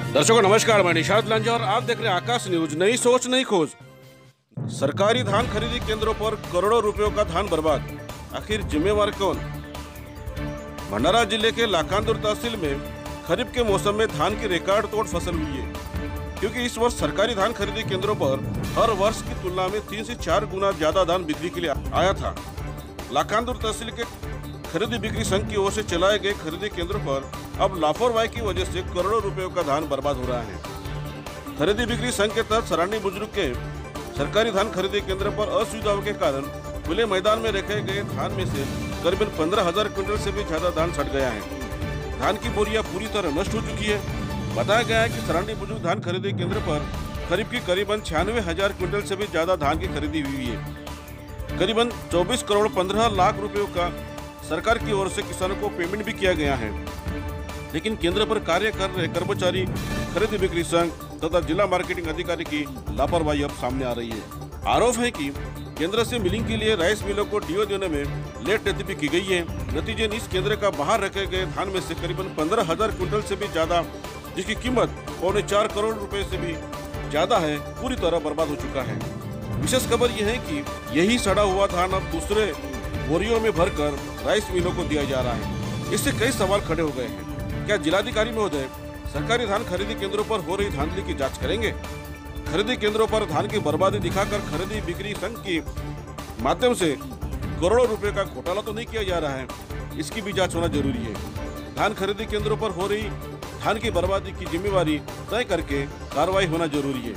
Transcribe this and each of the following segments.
दर्शकों नमस्कार, मैं निशाद लांजा और आप देख रहे हैं आकाश न्यूज। नई सोच नई खोज। सरकारी धान खरीदी केंद्रों पर करोड़ों रुपयों का धान बर्बाद, आखिर जिम्मेवार कौन? भंडारा जिले के लाखांदुर तहसील में खरीफ के मौसम में धान की रिकॉर्ड तोड़ फसल हुई है, क्योंकि इस वर्ष सरकारी धान खरीदी केंद्रों पर हर वर्ष की तुलना में 3 से 4 गुना ज्यादा धान बिक्री के लिए आया था। लाखांदुर तहसील के खरीदी बिक्री संघ की ओर से चलाए गए खरीदी केंद्रों पर अब लापरवाही की वजह से करोड़ों रुपयों का धान बर्बाद हो रहा है। खरीदी बिक्री संघ के तहत सरांडी बुजुर्ग के सरकारी धान खरीदी केंद्र पर असुविधाओं के कारण खुले मैदान में रखे गए धान में से करीबन 15,000 क्विंटल से भी ज्यादा धान सड़ गया है। धान की बोरियां पूरी तरह नष्ट हो चुकी है। बताया गया है कि सरांडी बुजुर्ग धान खरीदी केंद्र पर खरीफ की करीबन 96,000 क्विंटल से भी ज्यादा धान की खरीदी हुई है। करीबन 24 करोड़ 15 लाख रुपयों का सरकार की ओर से किसानों को पेमेंट भी किया गया है, लेकिन केंद्र पर कार्य कर रहे कर्मचारी, खरीदी बिक्री संघ तथा जिला मार्केटिंग अधिकारी की लापरवाही अब सामने आ रही है। आरोप है कि केंद्र से मिलिंग के लिए राइस मिलों को डीओ देने में लेट नीति की गई है। नतीजे इस केंद्र का बाहर रखे गए धान में से करीबन 15,000 क्विंटल से भी ज्यादा, जिसकी कीमत 4.25 करोड़ रुपए से भी ज्यादा है, पूरी तरह बर्बाद हो चुका है। विशेष खबर यह है कि यही सड़ा हुआ धान अब दूसरे बोरियों में भरकर राइस मिलों को दिया जा रहा है। इससे कई सवाल खड़े हो गए हैं। क्या जिलाधिकारी महोदय सरकारी धान खरीदी केंद्रों पर हो रही धांधली की जांच करेंगे? खरीदी केंद्रों पर धान की बर्बादी दिखाकर खरीदी बिक्री संघ के माध्यम से करोड़ों रुपए का घोटाला तो नहीं किया जा रहा है, इसकी भी जांच होना जरूरी है। धान खरीदी केंद्रों पर हो रही धान की बर्बादी की जिम्मेवारी तय करके कार्रवाई होना जरूरी है,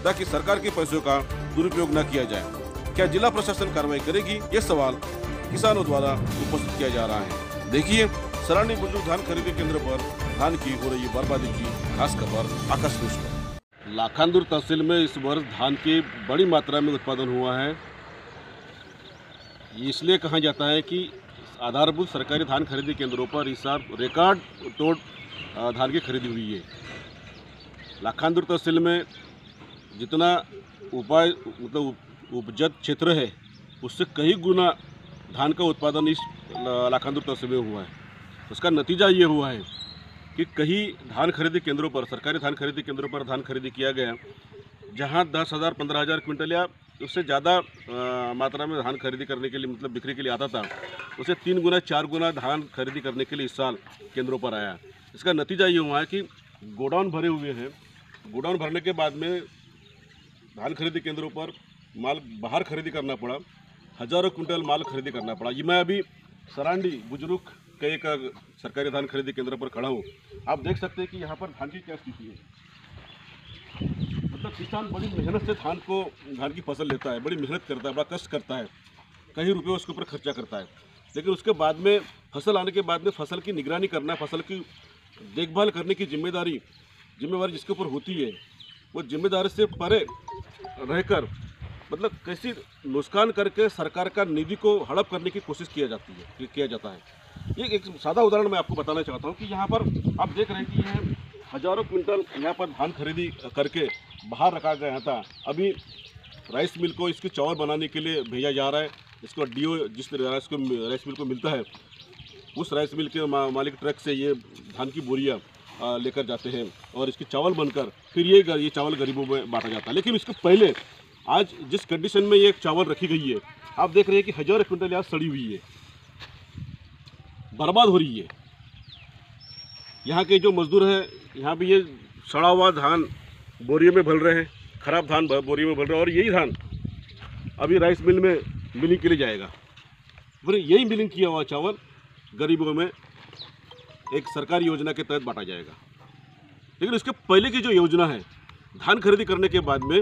ताकि सरकार के पैसों का दुरुपयोग न किया जाए। क्या जिला प्रशासन कार्रवाई करेगी? ये सवाल किसानों द्वारा उपस्थित किया जा रहा है। देखिए सरांडी बुजुर्ग धान खरीदी केंद्र पर धान की हो रही बर्बादी की खास खबर आकाश न्यूज पर। लाखांदुर तहसील में इस वर्ष धान की बड़ी मात्रा में उत्पादन हुआ है। इसलिए कहा जाता है कि आधारभूत सरकारी धान खरीदी केंद्रों पर इस साल रिकॉर्ड तोड़ धान की खरीदी हुई है। लाखांदुर तहसील में जितना उपजत क्षेत्र है, उससे कई गुना धान का उत्पादन इस लाखांदुर तहसील में हुआ है। उसका नतीजा ये हुआ है कि कई धान खरीदी केंद्रों पर, सरकारी धान खरीदी केंद्रों पर धान खरीदी किया गया, जहां 10,000 15,000 क्विंटल या उससे ज़्यादा मात्रा में धान खरीदी करने के लिए, मतलब बिक्री के लिए आता था, उसे 3 गुना 4 गुना धान खरीदी करने के लिए इस साल केंद्रों पर आया। इसका नतीजा ये हुआ है कि गोडाउन भरे हुए हैं। गोडाउन भरने के बाद में धान खरीदी केंद्रों पर माल बाहर खरीदी करना पड़ा, हजारों कुंटल माल खरीदी करना पड़ा। ये मैं अभी सरांडी बुजुर्ग के एक सरकारी धान खरीदी केंद्र पर खड़ा हूँ। आप देख सकते हैं कि यहाँ पर धान की क्या स्थिति है। मतलब किसान बड़ी मेहनत से धान की फसल लेता है, बड़ी मेहनत करता है, बड़ा कष्ट करता है, कई रुपये उसके ऊपर खर्चा करता है, लेकिन उसके बाद में फसल आने के बाद में फसल की निगरानी करना, फसल की देखभाल करने की जिम्मेवारी जिसके ऊपर होती है, वो जिम्मेदारी से परे रहकर मतलब कैसी नुकसान करके सरकार का निधि को हड़प करने की कोशिश किया जाता है। ये एक सादा उदाहरण मैं आपको बताना चाहता हूँ कि यहाँ पर आप देख रहे हैं कि यह हजारों क्विंटल यहाँ पर धान खरीदी करके बाहर रखा गया था। अभी राइस मिल को इसके चावल बनाने के लिए भेजा जा रहा है। इसको डीओ जिस राइस मिल को मिलता है, उस राइस मिल के मालिक ट्रक से ये धान की बोरियाँ लेकर जाते हैं और इसके चावल बनकर फिर ये चावल गरीबों में बांटा जाता है। लेकिन इसके पहले आज जिस कंडीशन में ये चावल रखी गई है, आप देख रहे हैं कि हजारों क्विंटल यहाँ सड़ी हुई है, बर्बाद हो रही है। यहाँ के जो मजदूर हैं, यहाँ भी ये सड़ा हुआ धान बोरियों में भर रहे हैं, खराब धान बोरियों में भर रहे हैं, और यही धान अभी राइस मिल में मिलिंग के लिए जाएगा। फिर यही मिलिंग किया हुआ चावल गरीबों में एक सरकारी योजना के तहत बांटा जाएगा। लेकिन इसके पहले की जो योजना है, धान खरीदी करने के बाद में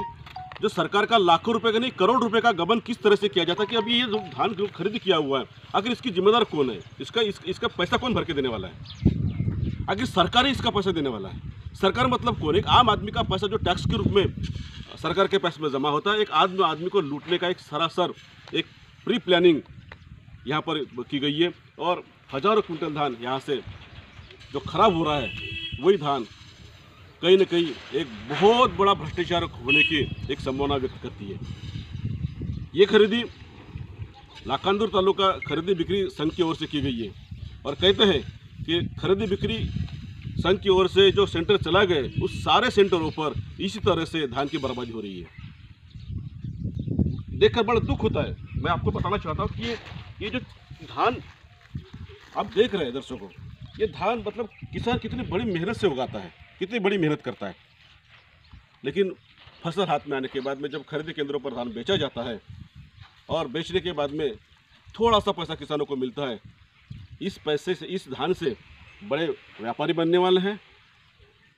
जो सरकार का लाखों रुपए का नहीं करोड़ रुपए का गबन किस तरह से किया जाता है कि अभी ये जो धान खरीदी किया हुआ है, आखिर इसकी जिम्मेदार कौन है? इसका पैसा कौन भर के देने वाला है? आखिर सरकार ही इसका पैसा देने वाला है। सरकार मतलब कौन? एक आम आदमी का पैसा जो टैक्स के रूप में सरकार के पैसे में जमा होता है। एक आदमी को लूटने का एक सरासर एक प्री प्लानिंग यहाँ पर की गई है, और हजारों कुंटल धान यहाँ से जो खराब हो रहा है, वही धान कहीं न कहीं एक बहुत बड़ा भ्रष्टाचार होने की एक संभावना व्यक्त करती है। ये खरीदी लाखांदुर तालुका खरीदी बिक्री संघ की ओर से की गई है और कहते हैं कि खरीदी बिक्री संघ की ओर से जो सेंटर चला गए उस सारे सेंटरों पर इसी तरह से धान की बर्बादी हो रही है। देखकर बड़ा दुख होता है। मैं आपको बताना चाहता हूँ कि ये जो धान आप देख रहे हैं दर्शकों, ये धान मतलब किसान कितनी बड़ी मेहनत से उगाता है, कितनी बड़ी मेहनत करता है, लेकिन फसल हाथ में आने के बाद में जब खरीदी केंद्रों पर धान बेचा जाता है और बेचने के बाद में थोड़ा सा पैसा किसानों को मिलता है, इस पैसे से, इस धान से बड़े व्यापारी बनने वाले हैं,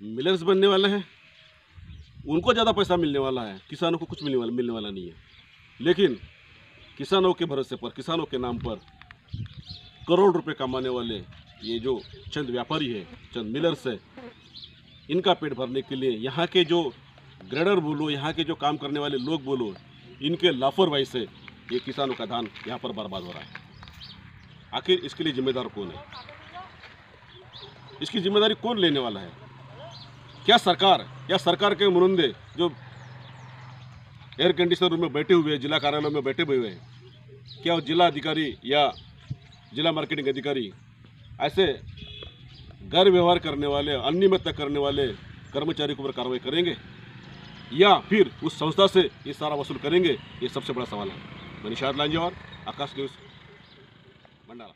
मिलर्स बनने वाले हैं, उनको ज़्यादा पैसा मिलने वाला है, किसानों को कुछ मिलने वाला नहीं है। लेकिन किसानों के भरोसे पर, किसानों के नाम पर करोड़ रुपए कमाने वाले ये जो चंद व्यापारी है, चंद मिलर्स है, इनका पेट भरने के लिए यहाँ के जो ग्रेडर बोलो, यहाँ के जो काम करने वाले लोग बोलो, इनके लापरवाही से ये किसानों का धान यहाँ पर बर्बाद हो रहा है। आखिर इसके लिए जिम्मेदार कौन है? इसकी जिम्मेदारी कौन लेने वाला है? क्या सरकार या सरकार के नुमाइंदे जो एयर कंडीशनर रूम में बैठे हुए हैं, जिला कार्यालयों में बैठे हुए हैं, क्या जिला अधिकारी या जिला मार्केटिंग अधिकारी ऐसे गैर व्यवहार करने वाले, अनियमितता करने वाले कर्मचारी के ऊपर कार्रवाई करेंगे या फिर उस संस्था से ये सारा वसूल करेंगे? ये सबसे बड़ा सवाल है। मैं निशाद लांजेवार, आकाश न्यूज़, भंडारा।